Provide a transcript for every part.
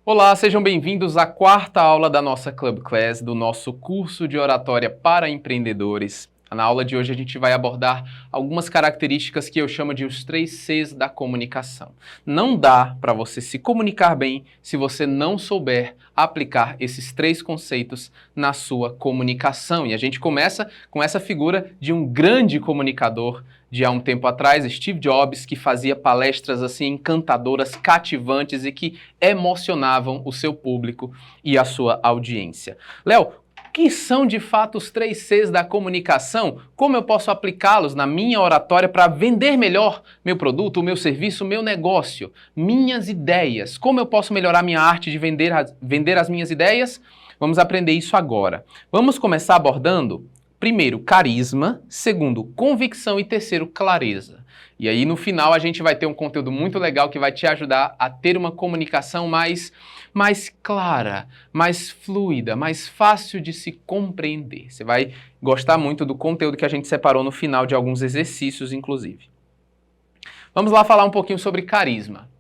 Olá, sejam bem-vindos à quarta aula da nossa Club Class, do nosso curso de oratória para empreendedores. Na aula de hoje a gente vai abordar algumas características que eu chamo de os 3 Cs da comunicação. Não dá para você se comunicar bem se você não souber aplicar esses 3 conceitos na sua comunicação. E a gente começa com essa figura de um grande comunicador de há um tempo atrás, Steve Jobs, que fazia palestras assim encantadoras, cativantes e que emocionavam o seu público e a sua audiência. Léo, o que são de fato os 3 Cs da comunicação? Como eu posso aplicá-los na minha oratória para vender melhor meu produto, o meu serviço, o meu negócio? Minhas ideias. Como eu posso melhorar minha arte de vender as minhas ideias? Vamos aprender isso agora. Vamos começar abordando, primeiro, carisma, segundo, convicção e terceiro, clareza. E aí no final a gente vai ter um conteúdo muito legal que vai te ajudar a ter uma comunicação mais clara, mais fluida, mais fácil de se compreender. Você vai gostar muito do conteúdo que a gente separou no final de alguns exercícios, inclusive. Vamos lá falar um pouquinho sobre carisma.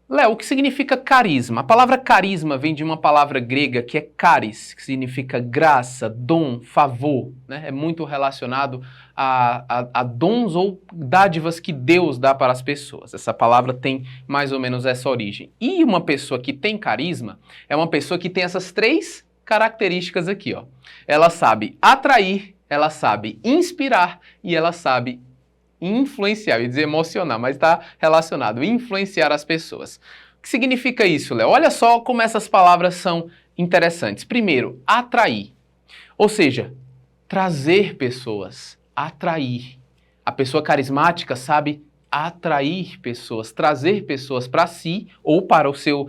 Léo, o que significa carisma? A palavra carisma vem de uma palavra grega que é charis, que significa graça, dom, favor, né? É muito relacionado a dons ou dádivas que Deus dá para as pessoas. Essa palavra tem mais ou menos essa origem. E uma pessoa que tem carisma é uma pessoa que tem essas 3 características aqui, ó. Ela sabe atrair, ela sabe inspirar e ela sabe influenciar, eu ia dizer emocionar, mas está relacionado, influenciar as pessoas. O que significa isso, Léo? Olha só como essas palavras são interessantes. Primeiro, atrair, ou seja, trazer pessoas, atrair. A pessoa carismática sabe atrair pessoas, trazer pessoas para si ou para o seu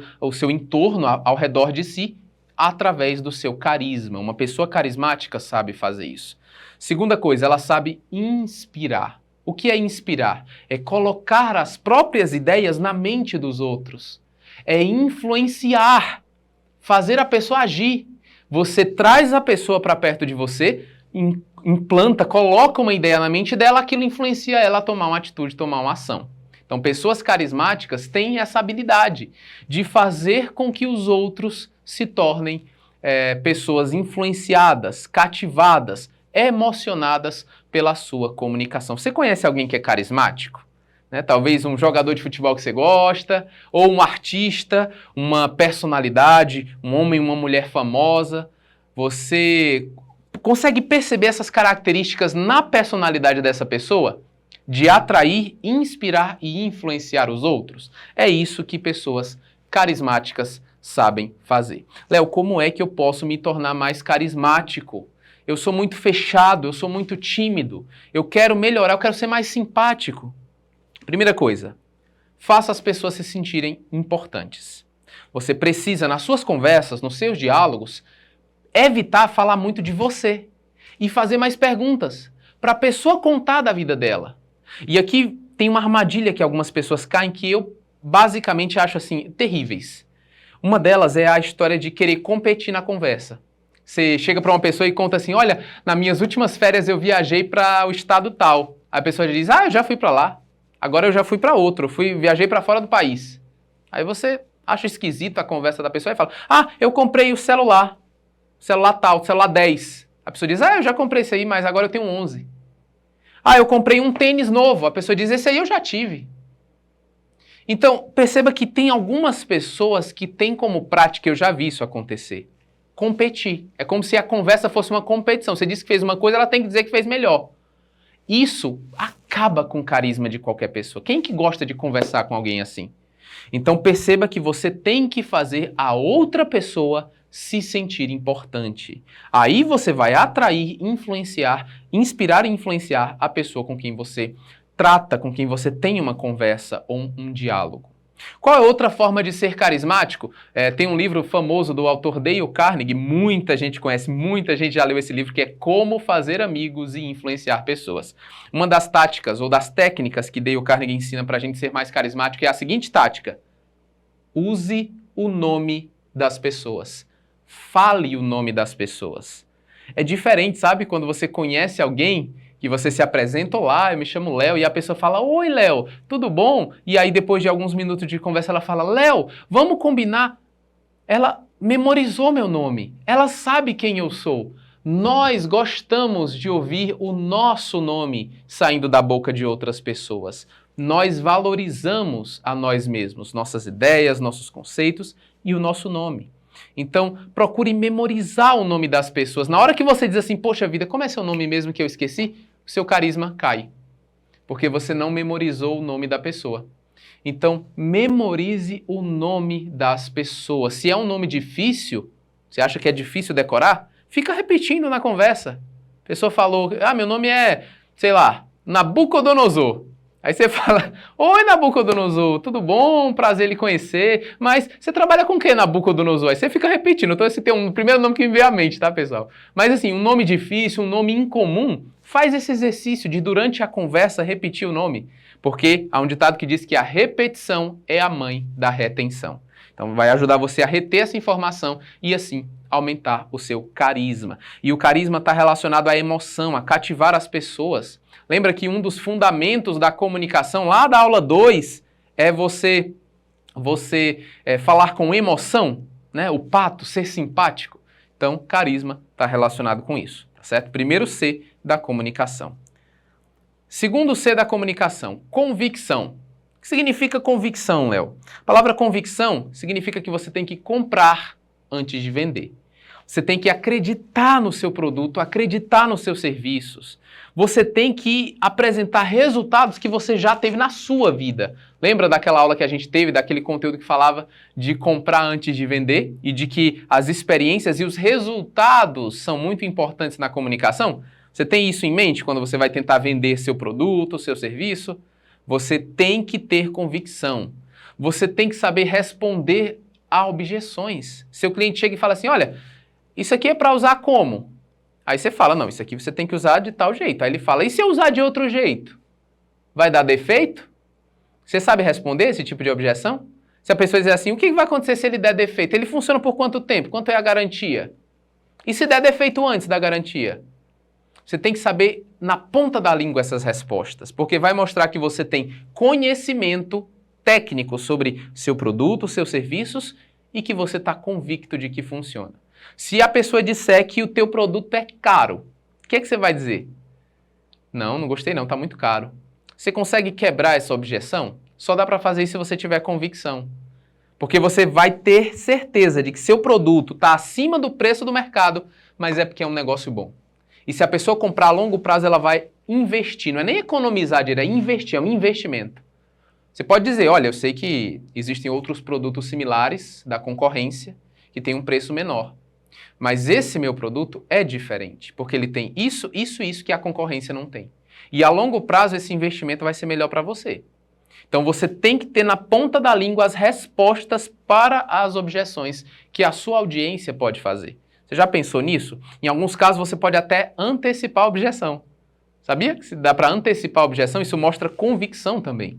entorno, ao redor de si, através do seu carisma. Uma pessoa carismática sabe fazer isso. Segunda coisa, ela sabe inspirar. O que é inspirar? É colocar as próprias ideias na mente dos outros. É influenciar, fazer a pessoa agir. Você traz a pessoa para perto de você, implanta, coloca uma ideia na mente dela, aquilo influencia ela a tomar uma atitude, tomar uma ação. Então, pessoas carismáticas têm essa habilidade de fazer com que os outros se tornem pessoas influenciadas, cativadas, emocionadas pela sua comunicação. Você conhece alguém que é carismático? Né? Talvez um jogador de futebol que você gosta, ou um artista, uma personalidade, um homem, uma mulher famosa. Você consegue perceber essas características na personalidade dessa pessoa? De atrair, inspirar e influenciar os outros? É isso que pessoas carismáticas sabem fazer. Léo, como é que eu posso me tornar mais carismático? Eu sou muito fechado, eu sou muito tímido, eu quero melhorar, eu quero ser mais simpático. Primeira coisa, faça as pessoas se sentirem importantes. Você precisa, nas suas conversas, nos seus diálogos, evitar falar muito de você e fazer mais perguntas para a pessoa contar da vida dela. E aqui tem uma armadilha que algumas pessoas caem que eu basicamente acho assim, terríveis. Uma delas é a história de querer competir na conversa. Você chega para uma pessoa e conta assim, olha, nas minhas últimas férias eu viajei para o estado tal. A pessoa diz, eu já fui para lá, agora eu já fui para outro, viajei para fora do país. Aí você acha esquisito a conversa da pessoa e fala, eu comprei o celular tal, celular 10. A pessoa diz, eu já comprei esse aí, mas agora eu tenho 11. Eu comprei um tênis novo. A pessoa diz, esse aí eu já tive. Então, perceba que tem algumas pessoas que têm como prática, eu já vi isso acontecer, competir. É como se a conversa fosse uma competição. Você disse que fez uma coisa, ela tem que dizer que fez melhor. Isso acaba com o carisma de qualquer pessoa. Quem que gosta de conversar com alguém assim? Então perceba que você tem que fazer a outra pessoa se sentir importante. Aí você vai atrair, influenciar, inspirar e influenciar a pessoa com quem você trata, com quem você tem uma conversa ou um diálogo. Qual é outra forma de ser carismático? Tem um livro famoso do autor Dale Carnegie, muita gente conhece, muita gente já leu esse livro, que é Como Fazer Amigos e Influenciar Pessoas. Uma das táticas ou das técnicas que Dale Carnegie ensina para a gente ser mais carismático é a seguinte tática: use o nome das pessoas. Fale o nome das pessoas. É diferente, sabe, quando você conhece alguém que você se apresenta, olá, eu me chamo Léo, e a pessoa fala, oi Léo, tudo bom? E aí depois de alguns minutos de conversa ela fala, Léo, vamos combinar Ela memorizou meu nome. Ela sabe quem eu sou. Nós gostamos de ouvir o nosso nome saindo da boca de outras pessoas. Nós valorizamos a nós mesmos, nossas ideias, nossos conceitos e o nosso nome. Então, procure memorizar o nome das pessoas. Na hora que você diz assim, poxa vida, como é seu nome mesmo que eu esqueci? O seu carisma cai, porque você não memorizou o nome da pessoa. Então, memorize o nome das pessoas. Se é um nome difícil, você acha que é difícil decorar? Fica repetindo na conversa. A pessoa falou, meu nome é, sei lá, Nabucodonosor. Aí você fala, oi Nabucodonosor, tudo bom? Prazer lhe conhecer. Mas você trabalha com o que, Nabucodonosor? Aí você fica repetindo. Então esse tem um primeiro nome que me veio à mente, tá, pessoal? Mas assim, um nome difícil, um nome incomum, faz esse exercício de durante a conversa repetir o nome. Porque há um ditado que diz que a repetição é a mãe da retenção. Então vai ajudar você a reter essa informação e assim aumentar o seu carisma. E o carisma está relacionado à emoção, a cativar as pessoas. Lembra que um dos fundamentos da comunicação, lá da aula 2, é você falar com emoção, né? O pato, ser simpático. Então, carisma está relacionado com isso, tá certo? Primeiro C da comunicação. Segundo C da comunicação, convicção. O que significa convicção, Léo? A palavra convicção significa que você tem que comprar antes de vender. Você tem que acreditar no seu produto, acreditar nos seus serviços. Você tem que apresentar resultados que você já teve na sua vida. Lembra daquela aula que a gente teve, daquele conteúdo que falava de comprar antes de vender e de que as experiências e os resultados são muito importantes na comunicação? Você tem isso em mente quando você vai tentar vender seu produto, seu serviço? Você tem que ter convicção. Você tem que saber responder a objeções. Seu cliente chega e fala assim, olha, isso aqui é para usar como? Aí você fala, não, isso aqui você tem que usar de tal jeito. Aí ele fala, e se eu usar de outro jeito? Vai dar defeito? Você sabe responder esse tipo de objeção? Se a pessoa dizer assim, o que vai acontecer se ele der defeito? Ele funciona por quanto tempo? Quanto é a garantia? E se der defeito antes da garantia? Você tem que saber na ponta da língua essas respostas, porque vai mostrar que você tem conhecimento técnico sobre seu produto, seus serviços e que você está convicto de que funciona. Se a pessoa disser que o teu produto é caro, o que você vai dizer? Não, não gostei não, está muito caro. Você consegue quebrar essa objeção? Só dá para fazer isso se você tiver convicção. Porque você vai ter certeza de que seu produto está acima do preço do mercado, mas é porque é um negócio bom. E se a pessoa comprar a longo prazo, ela vai investir. Não é nem economizar dinheiro, é investir, é um investimento. Você pode dizer, olha, eu sei que existem outros produtos similares da concorrência que têm um preço menor. Mas esse meu produto é diferente, porque ele tem isso que a concorrência não tem. E a longo prazo esse investimento vai ser melhor para você. Então você tem que ter na ponta da língua as respostas para as objeções que a sua audiência pode fazer. Você já pensou nisso? Em alguns casos você pode até antecipar a objeção. Sabia que se dá para antecipar a objeção? Isso mostra convicção também.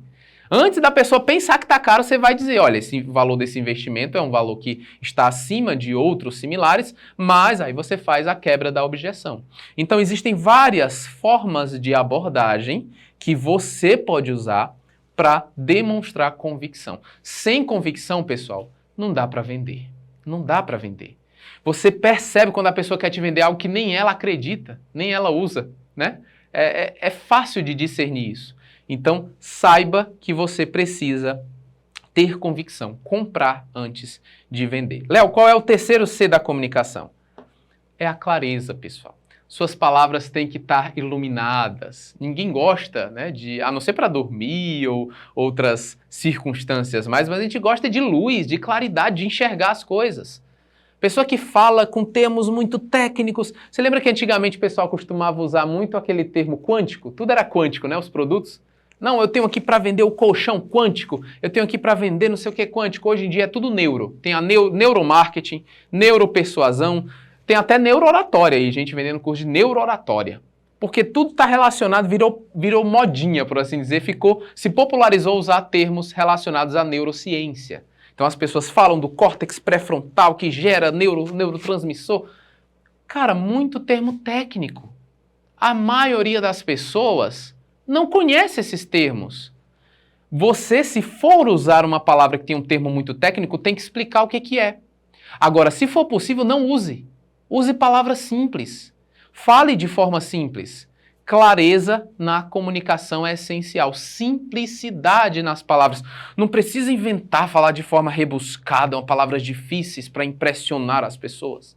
Antes da pessoa pensar que está caro, você vai dizer, olha, esse valor desse investimento é um valor que está acima de outros similares, mas aí você faz a quebra da objeção. Então existem várias formas de abordagem que você pode usar para demonstrar convicção. Sem convicção, pessoal, não dá para vender. Não dá para vender. Você percebe quando a pessoa quer te vender algo que nem ela acredita, nem ela usa, né? É fácil de discernir isso. Então, saiba que você precisa ter convicção, comprar antes de vender. Léo, qual é o terceiro C da comunicação? É a clareza, pessoal. Suas palavras têm que estar iluminadas. Ninguém gosta, né, a não ser para dormir ou outras circunstâncias mais, mas a gente gosta de luz, de claridade, de enxergar as coisas. Pessoa que fala com termos muito técnicos. Você lembra que antigamente o pessoal costumava usar muito aquele termo quântico? Tudo era quântico, né, os produtos? Não, eu tenho aqui para vender o colchão quântico, eu tenho aqui para vender não sei o que quântico. Hoje em dia é tudo neuro. Tem a neuromarketing, neuropersuasão, tem até neurooratória aí, gente vendendo curso de neurooratória. Porque tudo está relacionado, virou modinha, por assim dizer, se popularizou usar termos relacionados à neurociência. Então as pessoas falam do córtex pré-frontal que gera neurotransmissor. Cara, muito termo técnico. A maioria das pessoas não conhece esses termos. Você, se for usar uma palavra que tem um termo muito técnico, tem que explicar o que é. Agora, se for possível, não use. Use palavras simples. Fale de forma simples. Clareza na comunicação é essencial. Simplicidade nas palavras. Não precisa inventar, falar de forma rebuscada, palavras difíceis para impressionar as pessoas.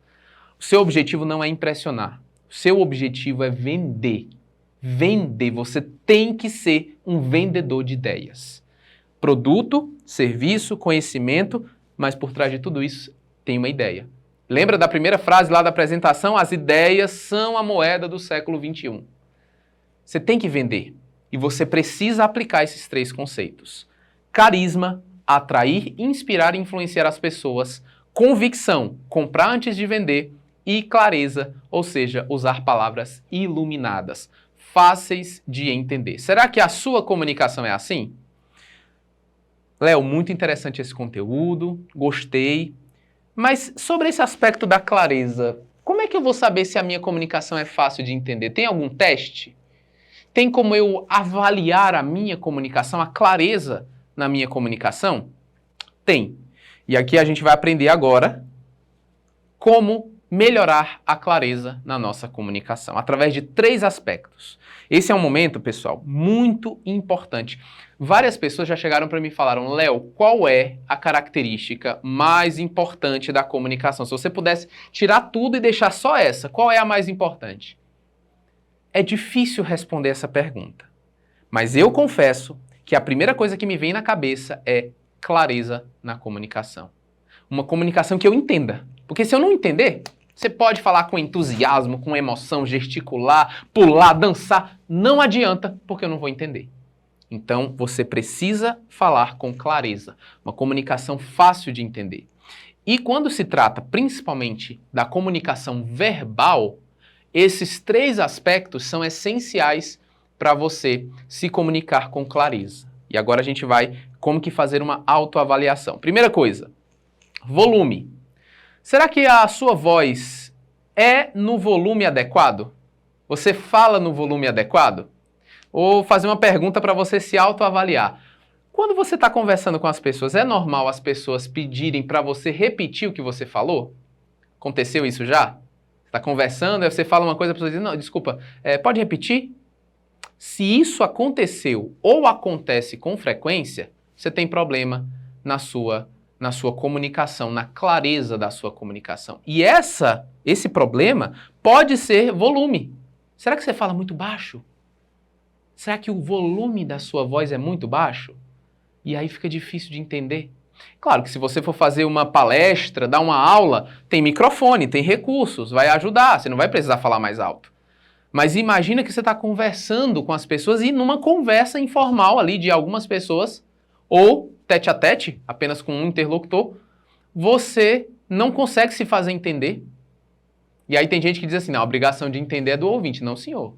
O seu objetivo não é impressionar. O seu objetivo é vender. Vender. Você tem que ser um vendedor de ideias. Produto, serviço, conhecimento, mas por trás de tudo isso tem uma ideia. Lembra da primeira frase lá da apresentação? As ideias são a moeda do século XXI. Você tem que vender e você precisa aplicar esses 3 conceitos. Carisma, atrair, inspirar e influenciar as pessoas. Convicção, comprar antes de vender. E clareza, ou seja, usar palavras iluminadas, fáceis de entender. Será que a sua comunicação é assim? Léo, muito interessante esse conteúdo, gostei. Mas sobre esse aspecto da clareza, como é que eu vou saber se a minha comunicação é fácil de entender? Tem algum teste? Tem como eu avaliar a minha comunicação, a clareza na minha comunicação? Tem. E aqui a gente vai aprender agora como melhorar a clareza na nossa comunicação, através de 3 aspectos. Esse é um momento, pessoal, muito importante. Várias pessoas já chegaram para mim e falaram: Léo, qual é a característica mais importante da comunicação? Se você pudesse tirar tudo e deixar só essa, qual é a mais importante? É difícil responder essa pergunta, mas eu confesso que a primeira coisa que me vem na cabeça é clareza na comunicação. Uma comunicação que eu entenda, porque se eu não entender, você pode falar com entusiasmo, com emoção, gesticular, pular, dançar, não adianta, porque eu não vou entender. Então, você precisa falar com clareza, uma comunicação fácil de entender. E quando se trata principalmente da comunicação verbal, esses 3 aspectos são essenciais para você se comunicar com clareza. E agora a gente vai como que fazer uma autoavaliação. Primeira coisa, volume. Será que a sua voz é no volume adequado? Você fala no volume adequado? Ou fazer uma pergunta para você se autoavaliar. Quando você está conversando com as pessoas, é normal as pessoas pedirem para você repetir o que você falou? Aconteceu isso já? Está conversando, aí você fala uma coisa, a pessoa diz: não, desculpa, pode repetir? Se isso aconteceu ou acontece com frequência, você tem problema na sua comunicação, na clareza da sua comunicação. E esse problema pode ser volume. Será que você fala muito baixo? Será que o volume da sua voz é muito baixo? E aí fica difícil de entender. Claro que se você for fazer uma palestra, dar uma aula, tem microfone, tem recursos, vai ajudar, você não vai precisar falar mais alto. Mas imagina que você está conversando com as pessoas e numa conversa informal ali de algumas pessoas, ou tete a tete, apenas com um interlocutor, você não consegue se fazer entender. E aí tem gente que diz assim: não, a obrigação de entender é do ouvinte. Não, senhor.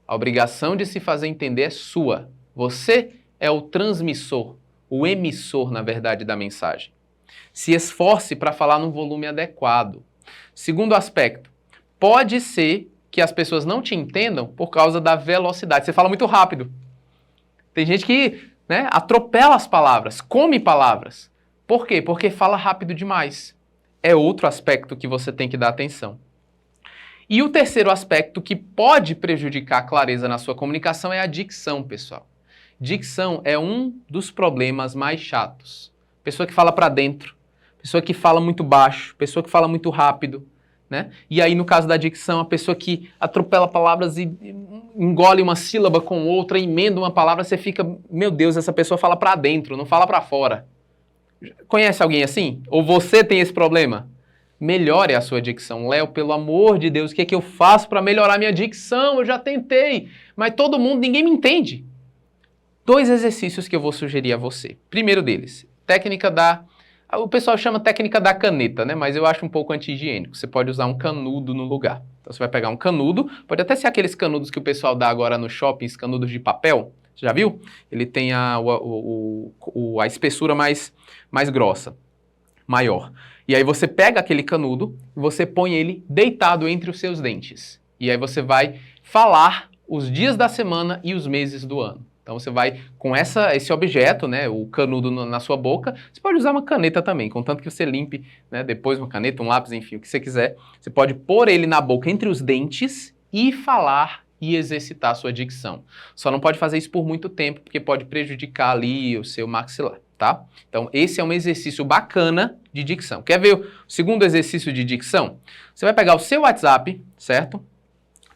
A obrigação de se fazer entender é sua. Você é o transmissor, o emissor, na verdade, da mensagem. Se esforce para falar num volume adequado. Segundo aspecto, pode ser que as pessoas não te entendam por causa da velocidade. Você fala muito rápido. Tem gente que, atropela as palavras, come palavras. Por quê? Porque fala rápido demais. É outro aspecto que você tem que dar atenção. E o terceiro aspecto que pode prejudicar a clareza na sua comunicação é a dicção, pessoal. Dicção é um dos problemas mais chatos. Pessoa que fala para dentro, pessoa que fala muito baixo, pessoa que fala muito rápido, E aí, no caso da dicção, a pessoa que atropela palavras e engole uma sílaba com outra, emenda uma palavra, você fica: meu Deus, essa pessoa fala para dentro, não fala para fora. Conhece alguém assim? Ou você tem esse problema? Melhore a sua dicção. Léo, pelo amor de Deus, o que é que eu faço para melhorar minha dicção? Eu já tentei, mas ninguém me entende. 2 exercícios que eu vou sugerir a você. Primeiro deles, o pessoal chama técnica da caneta, mas eu acho um pouco anti-higiênico. Você pode usar um canudo no lugar. Então você vai pegar um canudo, pode até ser aqueles canudos que o pessoal dá agora no shopping, canudos de papel. Você já viu? Ele tem a espessura mais grossa, maior. E aí você pega aquele canudo e você põe ele deitado entre os seus dentes. E aí você vai falar os dias da semana e os meses do ano. Então você vai com esse objeto, né, o canudo na sua boca, você pode usar uma caneta também, contanto que você limpe, né, depois uma caneta, um lápis, enfim, o que você quiser. Você pode pôr ele na boca entre os dentes e falar e exercitar a sua dicção. Só não pode fazer isso por muito tempo, porque pode prejudicar ali o seu maxilar, tá? Então esse é um exercício bacana de dicção. Quer ver o segundo exercício de dicção? Você vai pegar o seu WhatsApp, certo?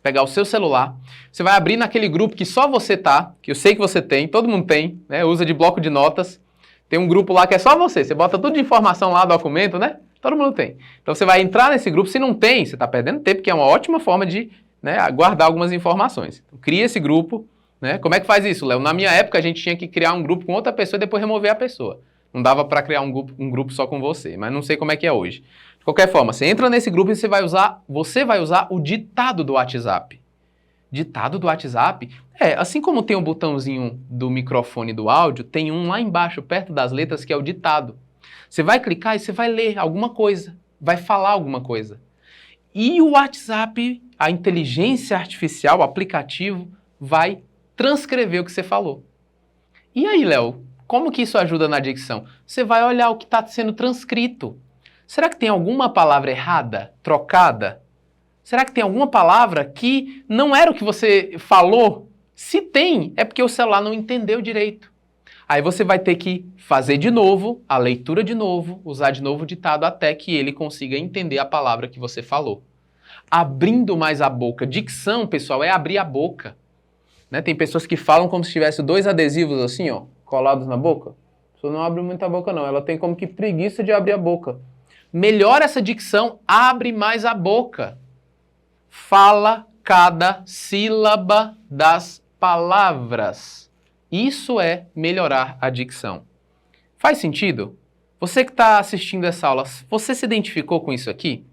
Pegar o seu celular, você vai abrir naquele grupo que só você tá, que eu sei que você tem, todo mundo tem, né? Usa de bloco de notas. Tem um grupo lá que é só você bota tudo de informação lá, documento, né? Todo mundo tem. Então você vai entrar nesse grupo, se não tem, você está perdendo tempo, que é uma ótima forma de, né, guardar algumas informações. Então, cria esse grupo, né? Como é que faz isso, Léo? Na minha época a gente tinha que criar um grupo com outra pessoa e depois remover a pessoa. Não dava para criar um grupo só com você, mas não sei como é que é hoje. De qualquer forma, você entra nesse grupo e você vai usar o ditado do WhatsApp. Ditado do WhatsApp? Assim como tem um botãozinho do microfone do áudio, tem um lá embaixo, perto das letras, que é o ditado. Você vai clicar e você vai ler alguma coisa, vai falar alguma coisa. E o WhatsApp, a inteligência artificial, o aplicativo, vai transcrever o que você falou. E aí, Léo, como que isso ajuda na dicção? Você vai olhar o que está sendo transcrito. Será que tem alguma palavra errada, trocada? Será que tem alguma palavra que não era o que você falou? Se tem, é porque o celular não entendeu direito. Aí você vai ter que fazer de novo, a leitura de novo, usar de novo o ditado até que ele consiga entender a palavra que você falou. Abrindo mais a boca. Dicção, pessoal, é abrir a boca. Né? Tem pessoas que falam como se tivesse 2 adesivos assim, ó, colados na boca. A pessoa não abre muito a boca, não. Ela tem como que preguiça de abrir a boca. Melhora essa dicção, abre mais a boca. Fala cada sílaba das palavras. Isso é melhorar a dicção. Faz sentido? Você que está assistindo essa aula, você se identificou com isso aqui?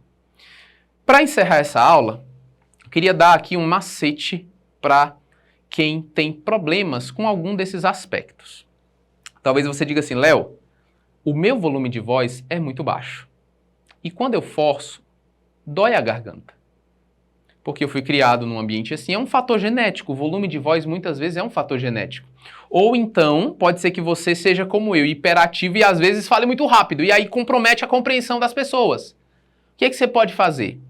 Para encerrar essa aula, eu queria dar aqui um macete para quem tem problemas com algum desses aspectos. Talvez você diga assim, Léo, o meu volume de voz é muito baixo. E quando eu forço, dói a garganta. Porque eu fui criado num ambiente assim, é um fator genético. O volume de voz muitas vezes é um fator genético. Ou então, pode ser que você seja como eu, hiperativo e às vezes fale muito rápido. E aí compromete a compreensão das pessoas. O que é que você pode fazer?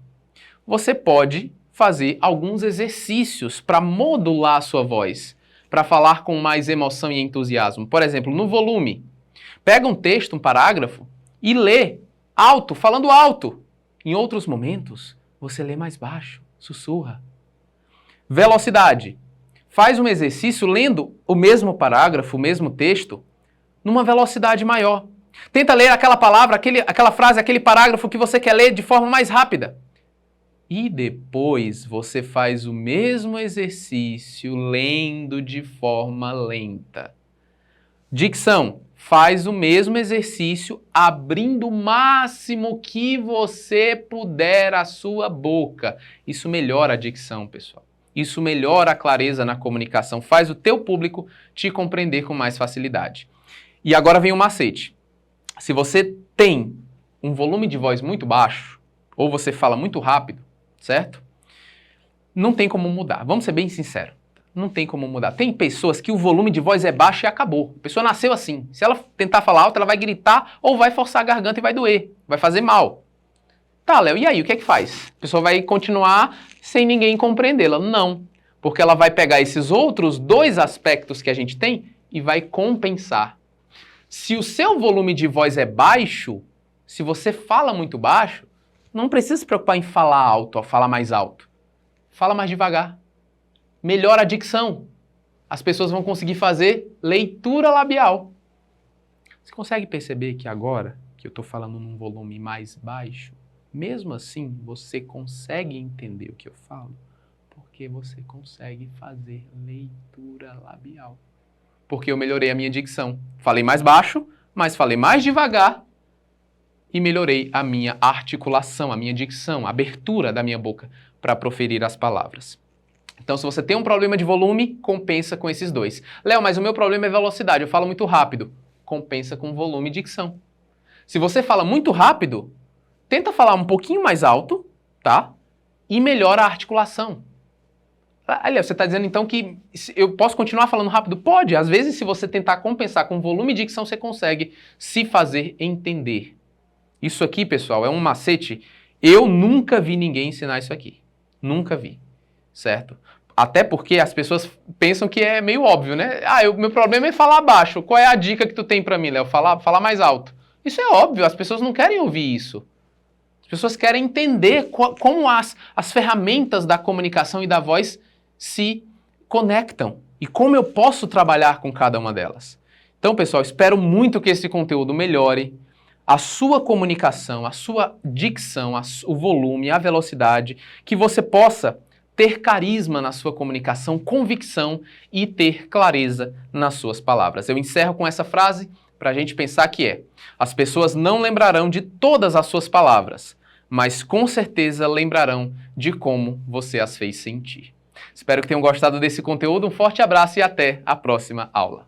Você pode fazer alguns exercícios para modular a sua voz, para falar com mais emoção e entusiasmo. Por exemplo, no volume. Pega um texto, um parágrafo e lê alto, falando alto. Em outros momentos, você lê mais baixo, sussurra. Velocidade. Faz um exercício lendo o mesmo parágrafo, o mesmo texto, numa velocidade maior. Tenta ler aquela palavra, aquela frase, aquele parágrafo que você quer ler de forma mais rápida. E depois você faz o mesmo exercício lendo de forma lenta. Dicção. Faz o mesmo exercício abrindo o máximo que você puder a sua boca. Isso melhora a dicção, pessoal. Isso melhora a clareza na comunicação, faz o teu público te compreender com mais facilidade. E agora vem o macete. Se você tem um volume de voz muito baixo, ou você fala muito rápido, certo? Não tem como mudar. Vamos ser bem sinceros. Não tem como mudar. Tem pessoas que o volume de voz é baixo e acabou. A pessoa nasceu assim. Se ela tentar falar alto, ela vai gritar ou vai forçar a garganta e vai doer. Vai fazer mal. Tá, Léo, e aí? O que é que faz? A pessoa vai continuar sem ninguém compreendê-la? Não. Porque ela vai pegar esses outros 2 aspectos que a gente tem e vai compensar. Se o seu volume de voz é baixo, se você fala muito baixo, não precisa se preocupar em falar alto ou falar mais alto. Fala mais devagar. Melhora a dicção. As pessoas vão conseguir fazer leitura labial. Você consegue perceber que agora que eu estou falando num volume mais baixo, mesmo assim você consegue entender o que eu falo? Porque você consegue fazer leitura labial. Porque eu melhorei a minha dicção. Falei mais baixo, mas falei mais devagar e melhorei a minha articulação, a minha dicção, a abertura da minha boca para proferir as palavras. Então, se você tem um problema de volume, compensa com esses 2. Léo, mas o meu problema é velocidade, eu falo muito rápido. Compensa com volume e dicção. Se você fala muito rápido, tenta falar um pouquinho mais alto, tá? E melhora a articulação. Aliás, você está dizendo então que eu posso continuar falando rápido? Pode. Às vezes, se você tentar compensar com volume de dicção, você consegue se fazer entender. Isso aqui, pessoal, é um macete. Eu nunca vi ninguém ensinar isso aqui. Nunca vi. Certo? Até porque as pessoas pensam que é meio óbvio, né? Meu problema é falar baixo. Qual é a dica que tu tem para mim, Léo? Falar mais alto. Isso é óbvio, as pessoas não querem ouvir isso. As pessoas querem entender como as ferramentas da comunicação e da voz se conectam e como eu posso trabalhar com cada uma delas. Então, pessoal, espero muito que esse conteúdo melhore a sua comunicação, a sua dicção, o volume, a velocidade, que você possa ter carisma na sua comunicação, convicção e ter clareza nas suas palavras. Eu encerro com essa frase para a gente pensar que as pessoas não lembrarão de todas as suas palavras, mas com certeza lembrarão de como você as fez sentir. Espero que tenham gostado desse conteúdo, um forte abraço e até a próxima aula.